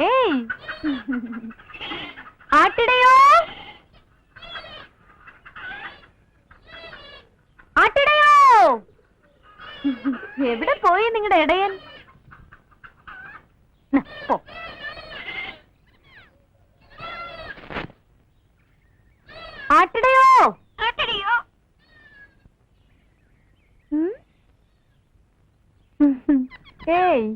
ഏയ് ആട്ടിടയോ ആട്ടിടയോ. എവിടെ പോയി നിങ്ങളുടെ ഇടയൻ? പോ. ആട്ടിടയോ ആട്ടിടയോ. ഏയ്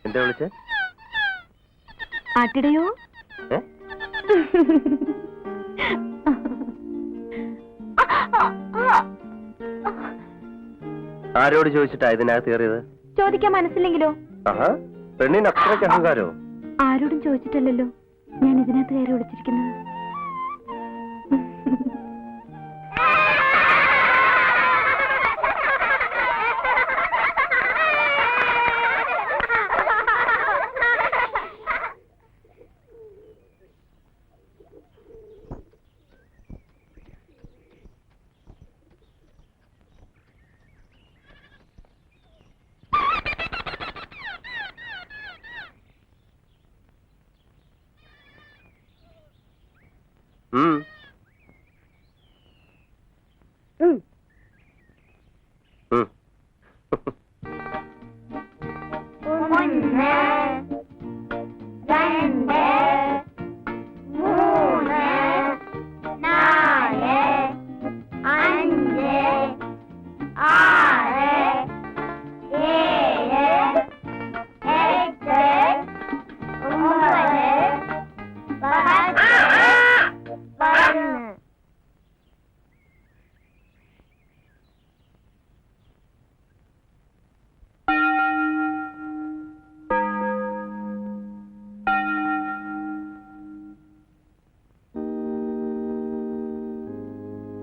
എന്താ വിളിച്ചേ? ആട്ടിടയോ. ആരോട് ചോദിച്ചിട്ടാ ഇതിനകത്ത് കയറിയത്? ചോദിക്കാൻ മനസ്സില്ലെങ്കിലോ? പെണ്ണിന് അത്രയ്ക്ക് അഹങ്കാരോ? ആരോടും ചോദിച്ചിട്ടല്ലല്ലോ ഞാൻ ഇതിനകത്ത് കയറി വിളിച്ചിരിക്കുന്നത്.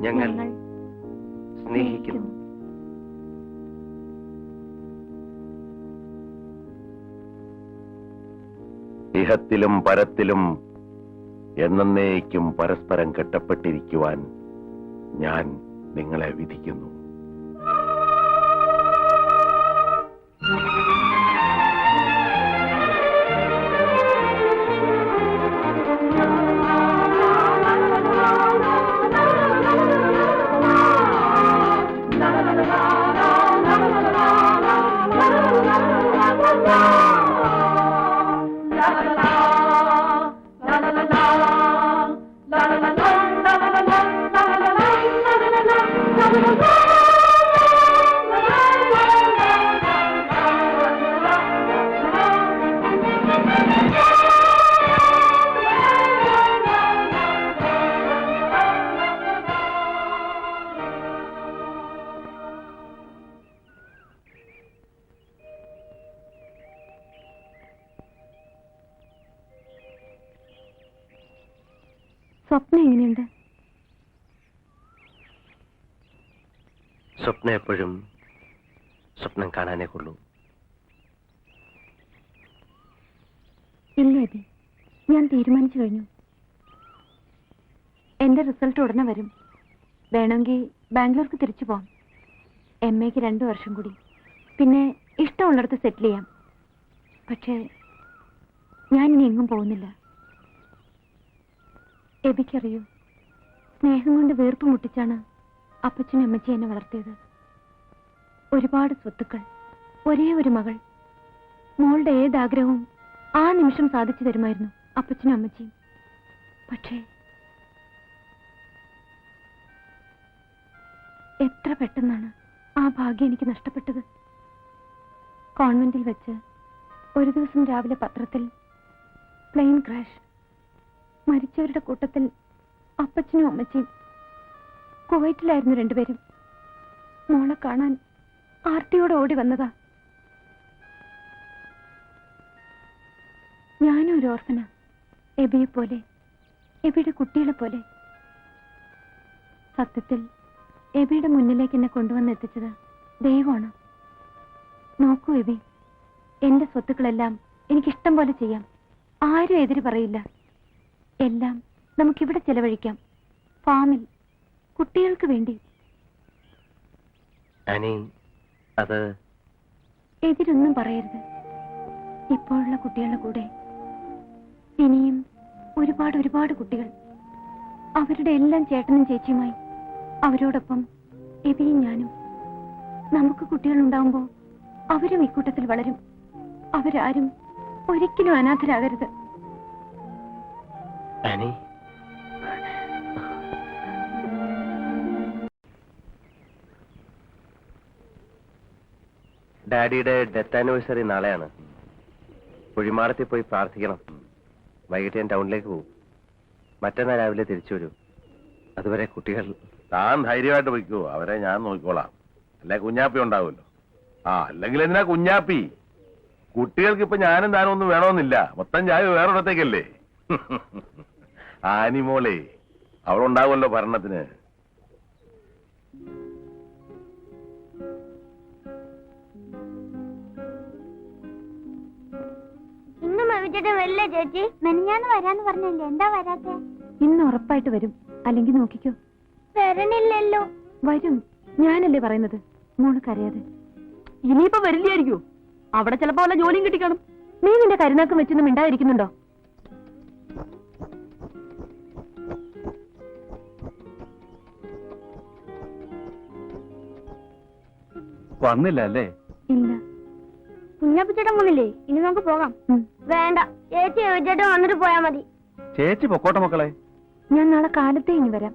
ഞങ്ങൾ സ്നേഹിക്കുന്നു. ഇഹത്തിലും പരത്തിലും എന്നേക്കും പരസ്പരം കെട്ടപ്പെട്ടിരിക്കുവാൻ ഞാൻ നിങ്ങളെ വിധിക്കുന്നു. സ്വപ്നം എങ്ങനെയുണ്ട്? സ്വപ്നം എപ്പോഴും സ്വപ്നം കാണാനേ കൊള്ളൂ. ഇല്ല അബി, ഞാൻ തീരുമാനിച്ചു കഴിഞ്ഞു. എന്റെ റിസൾട്ട് ഉടനെ വരും. വേണമെങ്കിൽ ബാംഗ്ലൂർക്ക് തിരിച്ചു പോവാം. MA-ക്ക് 2 വർഷം കൂടി, പിന്നെ ഇഷ്ടമുള്ളിടത്ത് സെറ്റിൽ ചെയ്യാം. പക്ഷേ ഞാനിനി എങ്ങും പോകുന്നില്ല. എബിക്കറിയൂ, സ്നേഹം കൊണ്ട് വീർപ്പ് മുട്ടിച്ചാണ് അപ്പച്ചനും അമ്മച്ചിയും എന്നെ വളർത്തിയത്. ഒരുപാട് സ്വത്തുക്കൾ, ഒരേ ഒരു മകൾ. മോളുടെ ഏതാഗ്രഹവും ആ നിമിഷം സാധിച്ചു തരുമായിരുന്നു അപ്പച്ചനും അമ്മച്ചിയും. പക്ഷേ എത്ര പെട്ടെന്നാണ് ആ ഭാഗ്യം എനിക്ക് നഷ്ടപ്പെട്ടത്. കോൺവെന്റിൽ വെച്ച് ഒരു ദിവസം രാവിലെ പത്രത്തിൽ പ്ലെയിൻ ക്രാഷ്. മരിച്ചവരുടെ കൂട്ടത്തിൽ അപ്പച്ചനും അമ്മച്ചിയും. കുവൈറ്റിലായിരുന്നു രണ്ടുപേരും. മോളെ കാണാൻ ആർത്തിയോടെ ഓടി വന്നതാ. ഞാനും ഒരു ഓർഫനാ, എബിയെ പോലെ, എബിയുടെ കുട്ടികളെ പോലെ. സത്യത്തിൽ എബിയുടെ മുന്നിലേക്ക് എന്നെ കൊണ്ടുവന്ന് എത്തിച്ചത് ദൈവമാണ്. നോക്കൂ എബി, എന്റെ സ്വത്തുക്കളെല്ലാം എനിക്കിഷ്ടം പോലെ ചെയ്യാം. ആരും എതിര് പറയില്ല. എല്ലാം നമുക്കിവിടെ ചെലവഴിക്കാം, ഫാമിൽ, കുട്ടികൾക്ക് വേണ്ടി. ആനി, അത് എതിരൊന്നും പറയരുത്. ഇപ്പോഴുള്ള കുട്ടികളുടെ കൂടെ ഇനിയും ഒരുപാട് ഒരുപാട് കുട്ടികൾ, അവരുടെ എല്ലാം ചേട്ടനും ചേച്ചിയുമായി, അവരോടൊപ്പം എബിയും ഞാനും. നമുക്ക് കുട്ടികളുണ്ടാവുമ്പോൾ അവരും ഇക്കൂട്ടത്തിൽ വളരും. അവരാരും ഒരിക്കലും അനാഥരാകരുത്. ആനി, ഡാഡിയുടെ ഡെത്ത് ആനിവേഴ്സറി നാളെയാണ്. കുഴിമാടത്തിൽ പോയി പ്രാർത്ഥിക്കണം. വൈകിട്ട് ഞാൻ ടൗണിലേക്ക് പോകും. മറ്റന്നാൾ രാവിലെ തിരിച്ചു വരൂ. അതുവരെ കുട്ടികൾ... താൻ ധൈര്യമായിട്ട് പോയിക്കോ, അവരെ ഞാൻ നോക്കിക്കോളാം. അല്ലെ കുഞ്ഞാപ്പി ഉണ്ടാവുമല്ലോ. അല്ലെങ്കിൽ എന്തിനാ കുഞ്ഞാപ്പി? കുട്ടികൾക്ക് ഇപ്പൊ ഞാനും താനും ഒന്നും വേണമെന്നില്ല. മൊത്തം ചായ വേറൊരിടത്തേക്കല്ലേ. ആനിമോളെ അവളുണ്ടാവുമല്ലോ ഭരണത്തിന്. ഇന്നും അവിചേട്ടൻ വരില്ലേ ചേച്ചി? മെനിഞ്ഞാന്ന് വരാന്ന് പറഞ്ഞല്ലേ, എന്താ വരാത്തെ? ഇന്ന് ഉറപ്പായിട്ട് വരും. അല്ലെങ്കിൽ നോക്കിക്കോ, വരണില്ലല്ലോ. വരും. ഞാനല്ലേ പറയുന്നത്. മോള് കരയാതെ. ഇനിയിപ്പോ വരില്ലായിരിക്കോ? അവിടെ ചിലപ്പോ വല്ല ജോലിയും കിട്ടിക്കാണും. നീ നിന്റെ കരുനാക്കം വെച്ചൊന്നും മിണ്ടാതിരിക്കുന്നുണ്ടോ? വന്നില്ല അല്ലേ? ഇല്ല. കുഞ്ഞാപ്പിച്ചേട്ടൻ വന്നില്ലേ? ഇനി നമുക്ക് പോകാം. വേണ്ട ചേച്ചി, അവിചേട്ടൻ വന്നിട്ട് പോയാ മതി. ചേച്ചി പൊക്കോട്ടെ മക്കളെ. ഞാൻ നാളെ കാലത്തേ ഇനി വരാം.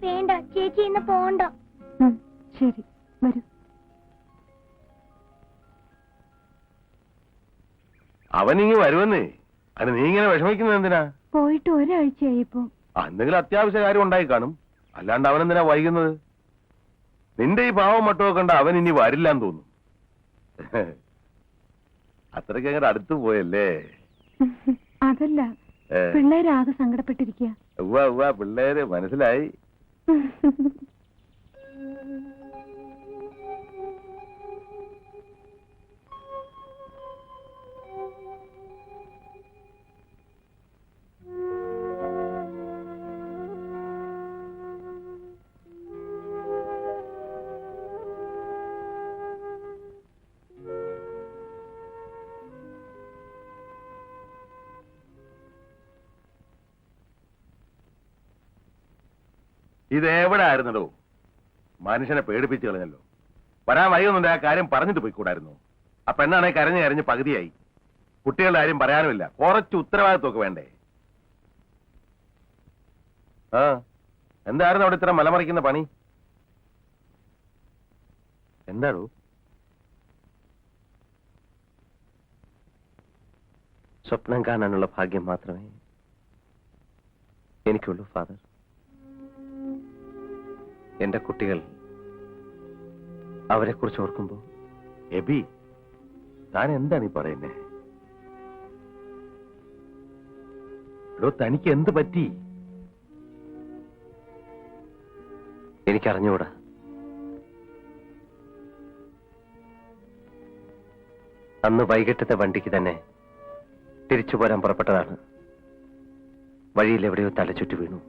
വേണ്ട ചേച്ചി, ഇന്ന് പോണ്ട. ശരി, വരൂ. അവനിങ്ങി വരുമെന്നേ. അത് നീ ഇങ്ങനെ വിഷമിക്കുന്നത് എന്തിനാ? പോയിട്ട് ഒരാഴ്ചയായി ഇപ്പോ. എന്തെങ്കിലും അത്യാവശ്യ കാര്യം ഉണ്ടായി കാണും. അല്ലാണ്ട് അവനെന്തിനാ വൈകുന്നത്? നിന്റെ ഈ പാവം മട്ടുമൊക്കെ കണ്ട അവൻ ഇനി വരില്ലാന്ന് തോന്നും. അത്രയ്ക്ക് അങ്ങനെ അടുത്ത് പോയല്ലേ? അതല്ല, പിള്ളേരാകെ സങ്കടപ്പെട്ടിരിക്കുക. പിള്ളേര് മനസ്സിലായി. ഇതെവിടെ ആയിരുന്നല്ലോ? മനുഷ്യനെ പേടിപ്പിച്ചു കളഞ്ഞല്ലോ. വരാൻ വൈകുന്നുണ്ട്. ആ കാര്യം പറഞ്ഞിട്ട് പോയിക്കൂടായിരുന്നു. ആ പെണ്ണാണെ കരഞ്ഞ് കരഞ്ഞ് പകുതിയായി. കുട്ടികളുടെ കാര്യം പറയാനുമില്ല. കുറച്ച് ഉത്തരവാദിത്വമൊക്കെ വേണ്ടേ? എന്തായിരുന്നു അവിടെ ഇത്ര മലമറിക്കുന്ന പണി? എന്താണോ? സ്വപ്നം കാണാനുള്ള ഭാഗ്യം മാത്രമേ എനിക്കുള്ളൂ ഫാദർ. എന്റെ കുട്ടികൾ, അവരെ കുറിച്ച് ഓർക്കുമ്പോ... എബി, താൻ എന്താണ് ഈ പറയുന്നേ? എടോ, തനിക്ക് എന്ത് പറ്റി? എനിക്കറിഞ്ഞുകൂടാ. അന്ന് വൈകിട്ടത്തെ വണ്ടിക്ക് തന്നെ തിരിച്ചു പോരാൻ പുറപ്പെട്ടതാണ്. വഴിയിൽ എവിടെയോ തലചുറ്റി വീണു.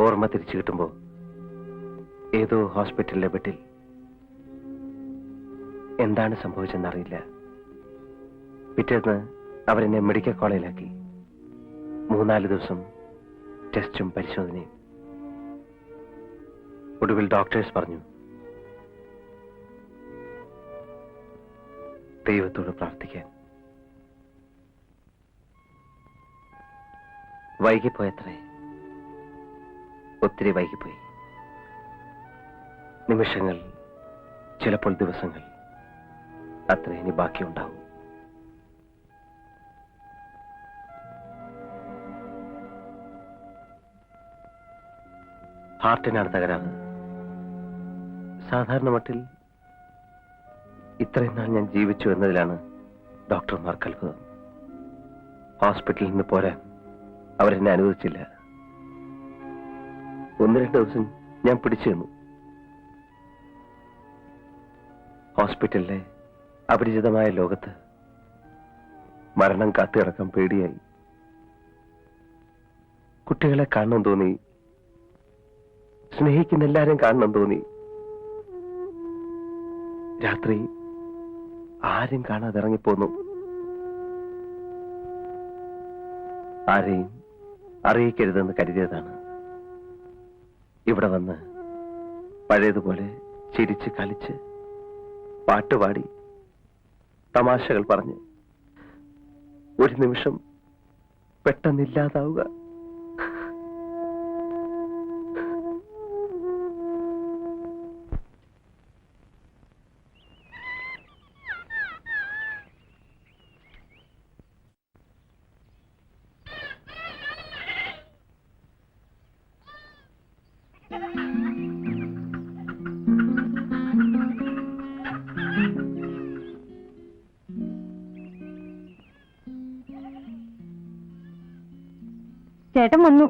ഓർമ്മ തിരിച്ചു കിട്ടുമ്പോ ഏതോ ഹോസ്പിറ്റലിലെ ബെഡിൽ. എന്താണ് സംഭവിച്ചെന്നറിയില്ല. പിറ്റേന്ന് അവരെന്നെ മെഡിക്കൽ കോളേജിലാക്കി. 3-4 ദിവസം ടെസ്റ്റും പരിശോധനയും. ഒടുവിൽ ഡോക്ടേഴ്സ് പറഞ്ഞു, ദൈവത്തോട് പ്രാർത്ഥിക്കാൻ. വൈകിപ്പോയത്രേ, ഒത്തിരി വൈകിപ്പോയി. നിമിഷങ്ങൾ, ചിലപ്പോൾ ദിവസങ്ങൾ, അത്ര ഇനി ബാക്കിയുണ്ടാവും. ഹാർട്ടിനാണ് തകരാറ്. സാധാരണ മട്ടിൽ ഇത്രയും നാൾ ഞാൻ ജീവിച്ചു എന്നതിലാണ് ഡോക്ടർമാർക്ക് അത്ഭുതം. ഹോസ്പിറ്റലിൽ നിന്ന് പോരാൻ അവരെന്നെ അനുവദിച്ചില്ല. 1-2 ദിവസം ഞാൻ പിടിച്ചു നിന്നു. ഹോസ്പിറ്റലിലെ അപരിചിതമായ ലോകത്ത് മരണം കാത്തുകിടക്കാൻ പേടിയായി. കുട്ടികളെ കാണണം തോന്നി, സ്നേഹിക്കുന്ന എല്ലാരും കാണണം തോന്നി. രാത്രി ആരും കാണാതെ ഇറങ്ങിപ്പോന്നു. ആരെയും അറിയിക്കരുതെന്ന് കരുതിയതാണ്. ഇവിടെ വന്ന് പഴയതുപോലെ ചിരിച്ച് കളിച്ച് പാട്ടുപാടി തമാശകൾ പറഞ്ഞ് ഒരു നിമിഷം പെട്ടെന്നില്ലാതാവുക. ചേട്ടൻ വന്നു.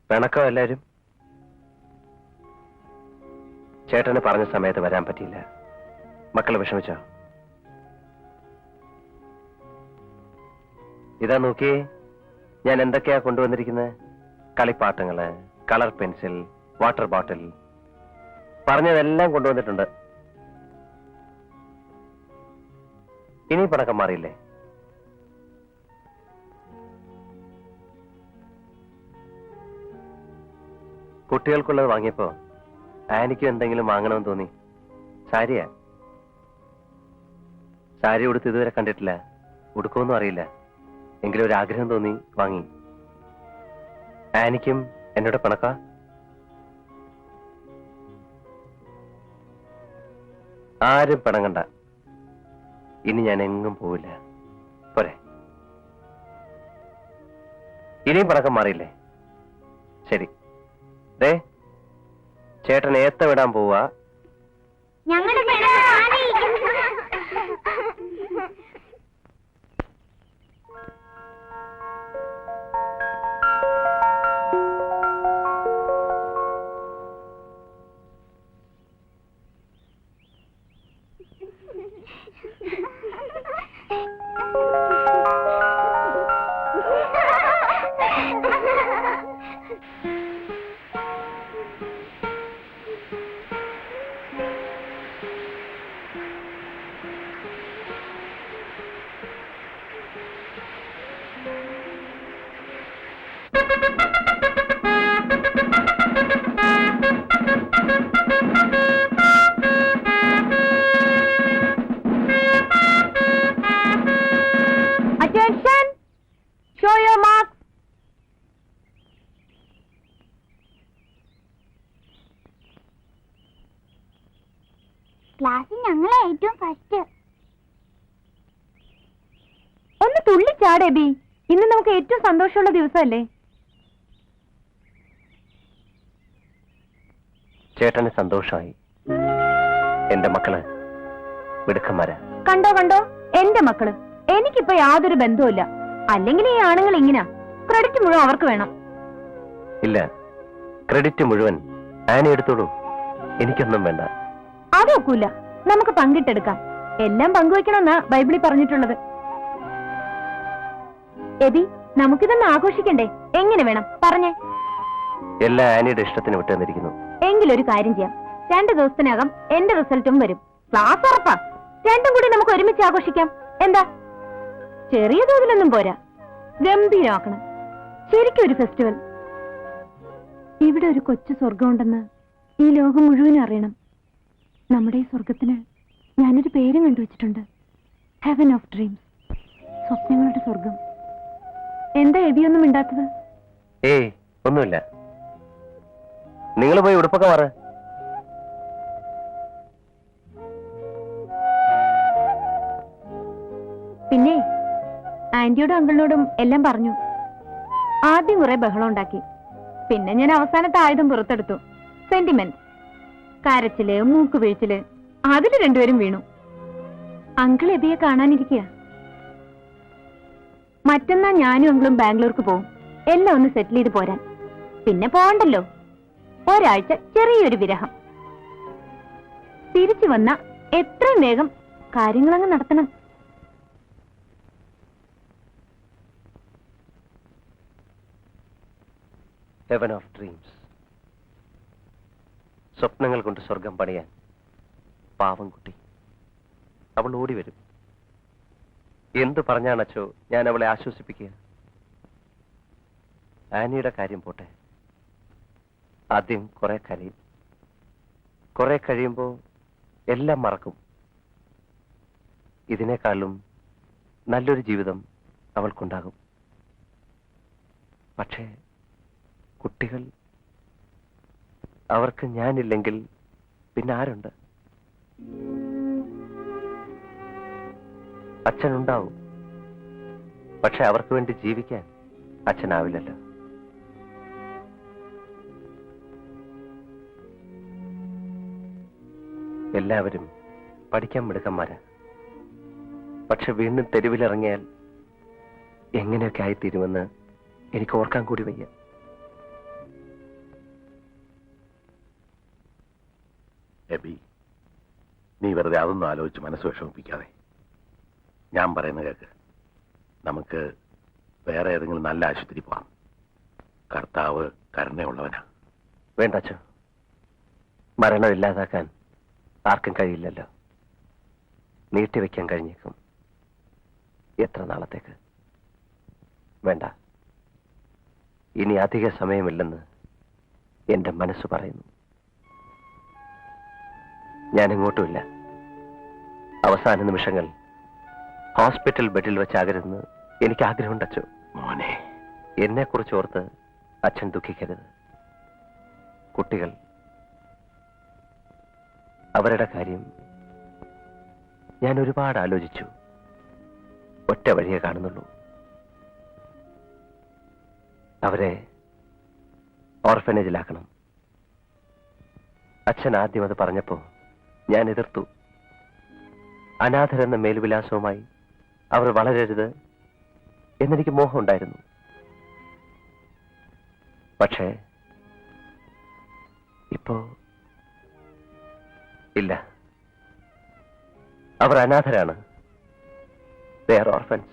പിണക്കം എല്ലാരും? ചേട്ടന് പറഞ്ഞ സമയത്ത് വരാൻ പറ്റിയില്ല. മക്കള് വിഷമിച്ചോ? ഇതാ നോക്കിയേ, ഞാൻ എന്തൊക്കെയാ കൊണ്ടുവന്നിരിക്കുന്നത്. കളിപ്പാട്ടങ്ങള്, കളർ പെൻസിൽ, വാട്ടർ ബോട്ടിൽ, പറഞ്ഞതെല്ലാം കൊണ്ടുവന്നിട്ടുണ്ട്. ഇനി പിണക്കം മാറിയില്ലേ? കുട്ടികൾക്കുള്ളത് വാങ്ങിയപ്പോ ആനിക്കും എന്തെങ്കിലും വാങ്ങണമെന്ന് തോന്നി. സാരിയാ. സാരി ഉടുത്ത് ഇതുവരെ കണ്ടിട്ടില്ല, ഉടുക്കുമെന്നും അറിയില്ല. എങ്കിലും ഒരു ആഗ്രഹം തോന്നി വാങ്ങി. ആനിക്കും എന്നോട് പിണക്ക? ആരും പിണങ്ങണ്ട. ഇനി ഞാൻ എങ്ങും പോവില്ല. പോരെ? ഇനിയും പിണക്കം മാറിയില്ലേ? ശരി. ദേ, ചേട്ടൻ ഏത്ത വിടാൻ പോവാ. ഞങ്ങളുടെ Attention! Show your marks. ക്ലാസ്സിൽ ഞങ്ങളെ ഏറ്റവും ഫസ്റ്റ്. ഒന്ന് തുള്ളിച്ചാടേ ബി. ഇന്ന് നമുക്ക് ഏറ്റവും സന്തോഷമുള്ള ദിവസമല്ലേ? ചേട്ടന് സന്തോഷമായി. എന്റെ മക്കള് മിടുക്കന്മാരാ. കണ്ടോ കണ്ടോ, എന്റെ മക്കള്. എനിക്കിപ്പോ യാതൊരു ബന്ധവുമില്ല. അല്ലെങ്കിൽ ഈ ആണുങ്ങൾ ഇങ്ങനെ ക്രെഡിറ്റ് മുഴുവൻ അവർക്ക് വേണം. ഇല്ല, ക്രെഡിറ്റ് മുഴുവൻ ആനി എടുത്തോളൂ. എനിക്കൊന്നും വേണ്ട. അതൊക്കൂല. നമുക്ക് പങ്കിട്ടെടുക്കാം. എല്ലാം പങ്കുവെക്കണമെന്നാ ബൈബിളിൽ പറഞ്ഞിട്ടുള്ളത്. എബി, നമുക്കിതൊന്ന് ആഘോഷിക്കണ്ടേ? എങ്ങനെ വേണം പറഞ്ഞേ? എല്ലാ ആനിയുടെ ഇഷ്ടത്തിന് വിട്ടുതന്നിരിക്കുന്നു. എങ്കിലൊരു കാര്യം ചെയ്യാം. 2 ദിവസത്തിനകം എന്റെ റിസൾട്ടും വരും. ക്ലാസ് ഉറപ്പാ. രണ്ടും കൂടി നമുക്ക് ഒരുമിച്ച് ആഘോഷിക്കാം. എന്താ? ചെറിയ തോതിലൊന്നും പോരാ, ഗംഭീരമാക്കണം. ശരിക്കും ഒരു ഫെസ്റ്റിവൽ. ഇവിടെ ഒരു കൊച്ചു സ്വർഗമുണ്ടെന്ന് ഈ ലോകം മുഴുവനും അറിയണം. നമ്മുടെ ഈ സ്വർഗത്തിന് ഞാനൊരു പേരും കണ്ടുവച്ചിട്ടുണ്ട്. Heaven of dreams. സ്വപ്നങ്ങളുടെ സ്വർഗം. എന്താ എബിയൊന്നും മിണ്ടാത്തത്? ഏയ്, ഒന്നുമില്ല. നിങ്ങൾ പോയി ഉടുപ്പൊക്കെ മാറ്. ആന്റിയോടും അങ്കിളിനോടും എല്ലാം പറഞ്ഞു. ആദ്യം കുറെ ബഹളം ഉണ്ടാക്കി. പിന്നെ ഞാൻ അവസാനത്തെ ആയുധം പുറത്തെടുത്തു. സെന്റിമെന്റ്, കരച്ചില്, മൂക്കുവീഴ്ചില്, അതില് രണ്ടുപേരും വീണു. അങ്കിൾ എബിയെ കാണാനിരിക്കുക. മറ്റന്നാ ഞാനും അങ്കിളും ബാംഗ്ലൂർക്ക് പോവും. എല്ലാം ഒന്ന് സെറ്റിൽ ചെയ്ത് പോരാൻ. പിന്നെ പോകണ്ടല്ലോ. ഒരാഴ്ച ചെറിയൊരു വിരഹം. തിരിച്ചു വന്ന എത്രയും വേഗം കാര്യങ്ങളങ്ങ് നടത്തണം. Heaven of dreams. സ്വപ്നങ്ങൾ കൊണ്ട് സ്വർഗം പണിയാൻ പാവം കുട്ടി. അവൾ ഓടി വരും. എന്തു പറഞ്ഞാണച്ചോ ഞാൻ അവളെ ആശ്വസിപ്പിക്കുക? ആനിയുടെ കാര്യം പോട്ടെ. ആദ്യം കുറെ കരയും. കുറെ കഴിയുമ്പോ എല്ലാം മറക്കും. ഇതിനേക്കാളും നല്ലൊരു ജീവിതം അവൾക്കുണ്ടാകും. പക്ഷേ കുട്ടികൾ, അവർക്ക് ഞാനില്ലെങ്കിൽ പിന്നെ ആരുണ്ട്? അച്ഛനുണ്ടാവും. പക്ഷെ അവർക്ക് വേണ്ടി ജീവിക്കാൻ അച്ഛനാവില്ലല്ലോ. എല്ലാവരും പഠിക്കാൻ മിടുക്കന്മാരാ. പക്ഷെ വീണ്ടും തെരുവിലിറങ്ങിയാൽ എങ്ങനെയൊക്കെ ആയിത്തീരുമെന്ന് എനിക്ക് ഓർക്കാൻ കൂടി വയ്യ. എബി, നീ വെറുതെ അതൊന്നും ആലോചിച്ച് മനസ്സ് വിഷമിപ്പിക്കാതെ. ഞാൻ പറയുന്ന കേക്ക്. നമുക്ക് വേറെ ഏതെങ്കിലും നല്ല ആശുപത്രി പോവാം. കർത്താവ് കരുണയുള്ളവനാ. വേണ്ട അച്ഛോ, മരണം ഇല്ലാതാക്കാൻ ആർക്കും കഴിയില്ലല്ലോ. നീട്ടിവെക്കാൻ കഴിഞ്ഞേക്കും. എത്ര നാളത്തേക്ക്? വേണ്ട, ഇനി അധിക സമയമില്ലെന്ന് എന്റെ മനസ്സ് പറയുന്നു. ഞാനെങ്ങോട്ടുമില്ല. അവസാന നിമിഷങ്ങൾ ഹോസ്പിറ്റൽ ബെഡിൽ വെച്ചാകരുതെന്ന് എനിക്ക് ആഗ്രഹമുണ്ട് അച്ഛോ. മോനെ, എന്നെക്കുറിച്ച് ഓർത്ത് അച്ഛൻ ദുഃഖിക്കരുത്. കുട്ടികൾ, അവരുടെ കാര്യം ഞാൻ ഒരുപാട് ആലോചിച്ചു. ഒറ്റ വഴിയെ കാണുന്നുള്ളൂ. അവരെ ഓർഫനേജിലാക്കണം. അച്ഛൻ ആദ്യം അത് പറഞ്ഞപ്പോ ഞാൻ എതിർത്തു. അനാഥരെന്ന മേൽവിലാസവുമായി അവർ വളരരുത് എന്നെനിക്ക് മോഹമുണ്ടായിരുന്നു. പക്ഷേ ഇപ്പോ ഇല്ല. അവർ അനാഥരാണ്. They are orphans.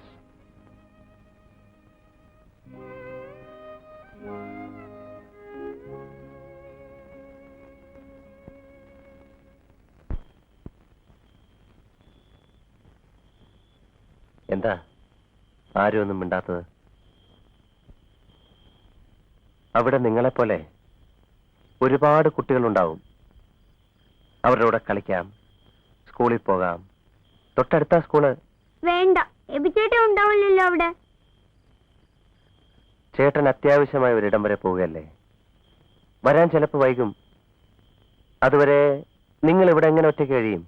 എന്താ ആരും ഒന്നും മിണ്ടാത്തത്? അവിടെ നിങ്ങളെപ്പോലെ ഒരുപാട് കുട്ടികളുണ്ടാവും. അവരുടെ കൂടെ കളിക്കാം, സ്കൂളിൽ പോകാം. തൊട്ടടുത്ത സ്കൂള്. വേണ്ട, എബിച്ചേട്ടൻ ഉണ്ടാവില്ലല്ലോ അവിടെ. ചേട്ടൻ അത്യാവശ്യമായ ഒരിടം വരെ പോവുകയല്ലേ. വരാൻ ചിലപ്പോൾ വൈകും. അതുവരെ നിങ്ങൾ ഇവിടെ എങ്ങനെ ഒറ്റയ്ക്ക് കഴിയും?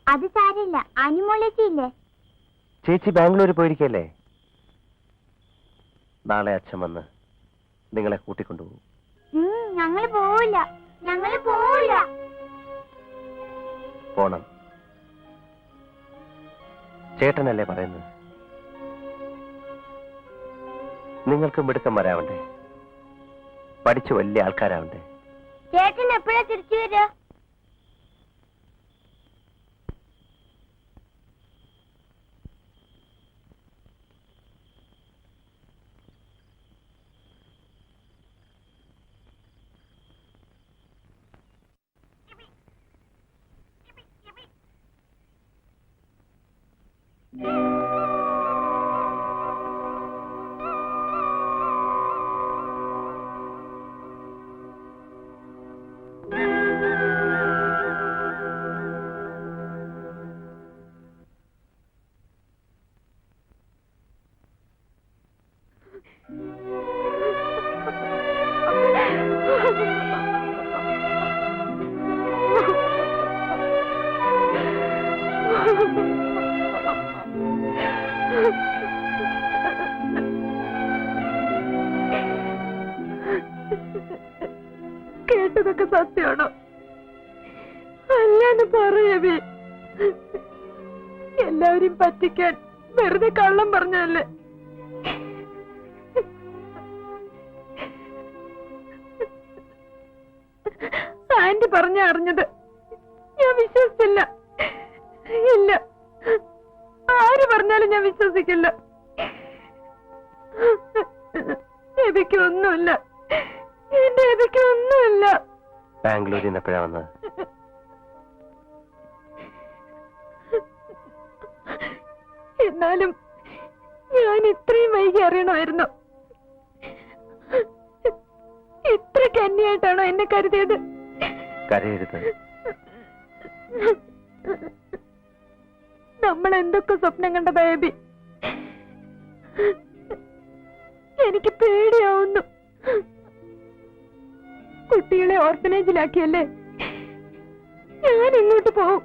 അത് സാരില്ല, അനിമോളേച്ചില്ലേ? ചേച്ചി ബാംഗ്ലൂർ പോയിരിക്കല്ലേ. നാളെ അച്ഛൻ വന്ന് നിങ്ങളെ കൂട്ടിക്കൊണ്ടുപോകും. ഞങ്ങള് പോവില്ല, ഞങ്ങള് പോവില്ല. പോണം. ചേട്ടനല്ലേ പറയുന്നത്. നിങ്ങൾക്ക് മിടുക്കന്മാരാവണ്ടേ, പഠിച്ചു വലിയ ആൾക്കാരാവണ്ടേ. ചേട്ടൻ എപ്പോഴാ തിരിച്ചു വരിക? പറഞ്ഞതൊക്കെ സത്യമാണോ? അല്ലാന്ന് പറയവേ. എല്ലാവരെയും പറ്റിക്കാൻ വെറുതെ കള്ളം പറഞ്ഞല്ലേ? ആന്റി പറഞ്ഞ അറിഞ്ഞത് ഞാൻ വിശ്വസിച്ചില്ല. ഇല്ല, ആര് പറഞ്ഞാലും ഞാൻ വിശ്വസിക്കില്ല. എബിക്ക് ഒന്നുമില്ല, എന്റെ എബിക്ക് ഒന്നുമില്ല. ബാംഗ്ലൂരിൽ നിന്ന് എപ്പോഴാ വന്നത്? എന്നാലും ഞാൻ ഇത്രയും വൈകി അറിയണമായിരുന്നു. ഇത്ര കന്യായിട്ടാണോ എന്നെ കരുതിയത്? കരയരുത്. നമ്മൾ എന്തൊക്കെ സ്വപ്നം കണ്ട ബേബി. എനിക്ക് പേടിയാവുന്നു. കുട്ടികളെ ഓർഫനേജിലാക്കിയല്ലേ? ഞാൻ ഇങ്ങോട്ട് പോവും.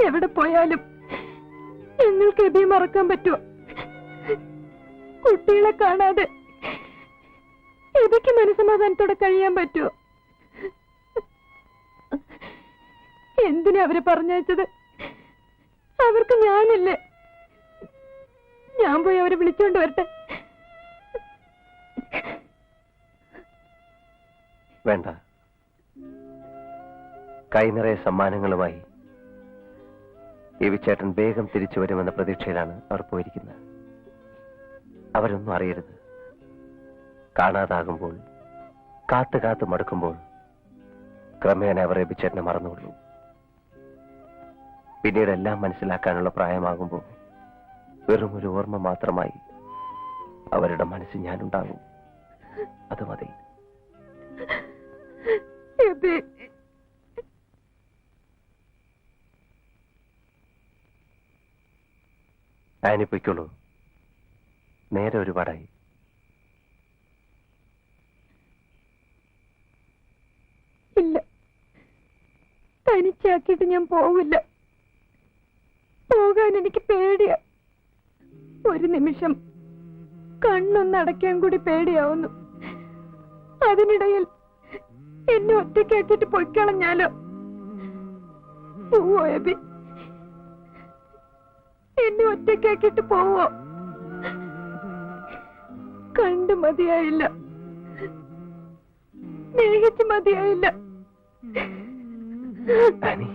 എവിടെ പോയാലും ഞങ്ങൾക്ക് എബിയെ മറക്കാൻ പറ്റുമോ? കുട്ടികളെ കാണാതെ എബിക്ക് മനസ്സമാധാനത്തോടെ കഴിയാൻ പറ്റുമോ? എന്തിനാ അവരെ പറഞ്ഞയച്ചത്? അവർക്ക് ഞാനില്ലേ? ഞാൻ പോയി അവരെ വിളിച്ചോണ്ട് വരട്ടെ. വേണ്ട. കൈ നിറയെ സമ്മാനങ്ങളുമായി ചേട്ടൻ വേഗം തിരിച്ചു വരുമെന്ന പ്രതീക്ഷയിലാണ് അവർ പോയിരിക്കുന്നത്. അവരൊന്നും അറിയരുത്. കാണാതാകുമ്പോൾ, കാത്തു കാത്തു മടുക്കുമ്പോൾ ക്രമേണ അവർ ചേട്ടനെ മറന്നുകൊള്ളൂ. പിന്നീട് എല്ലാം മനസ്സിലാക്കാനുള്ള പ്രായമാകുമ്പോൾ വെറും ഒരു ഓർമ്മ മാത്രമായി അവരുടെ മനസ്സിൽ ഞാനുണ്ടാകും. അത് മതി. ആനി പൊയ്ക്കോളൂ. നേരെ ഒരുപാടായി. ഇല്ല, തനിച്ചാക്കിയിട്ട് ഞാൻ പോവില്ല. പോകാൻ എനിക്ക് പേടിയാ. ഒരു നിമിഷം കണ്ണൊന്നടയ്ക്കാൻ കൂടി പേടിയാവുന്നു. അതിനിടയിൽ എന്നെ ഒറ്റയ്ക്കാക്കിയിട്ട് പൊയ്ക്കളഞ്ഞാലോ? പോവോ എബി? എന്നെ ഒറ്റയ്ക്കാക്കിയിട്ട് പോവോ? കണ്ടു മതിയായില്ല, സ്നേഹിച്ച് മതിയായില്ല. ആനി,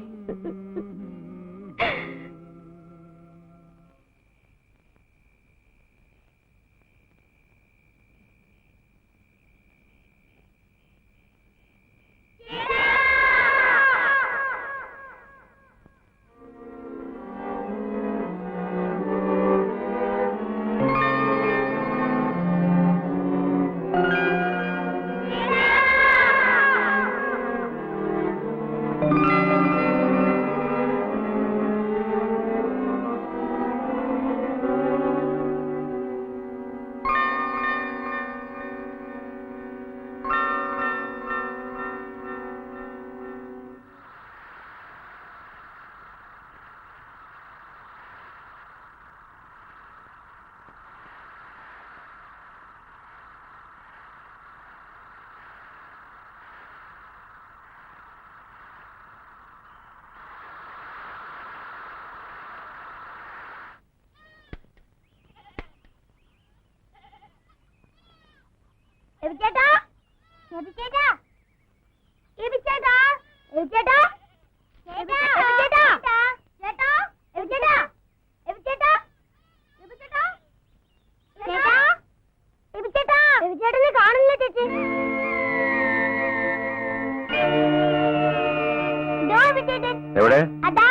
എബിച്ചേട്ടാ, എബിച്ചേട്ടാ, എബിച്ചേട്ടാ, എബിച്ചേട്ടാ, എബിച്ചേട്ടാ, ചേട്ടാ, എബിച്ചേട്ടാ, എബിച്ചേട്ടാ, എബിച്ചേട്ടാ, ചേട്ടാ, എബിച്ചേട്ടാ, എബിച്ചേട്ടനെ കാണില്ല ചേച്ചി. ദോ എബിച്ചേട്ടൻ. എവിടെ? അതാ.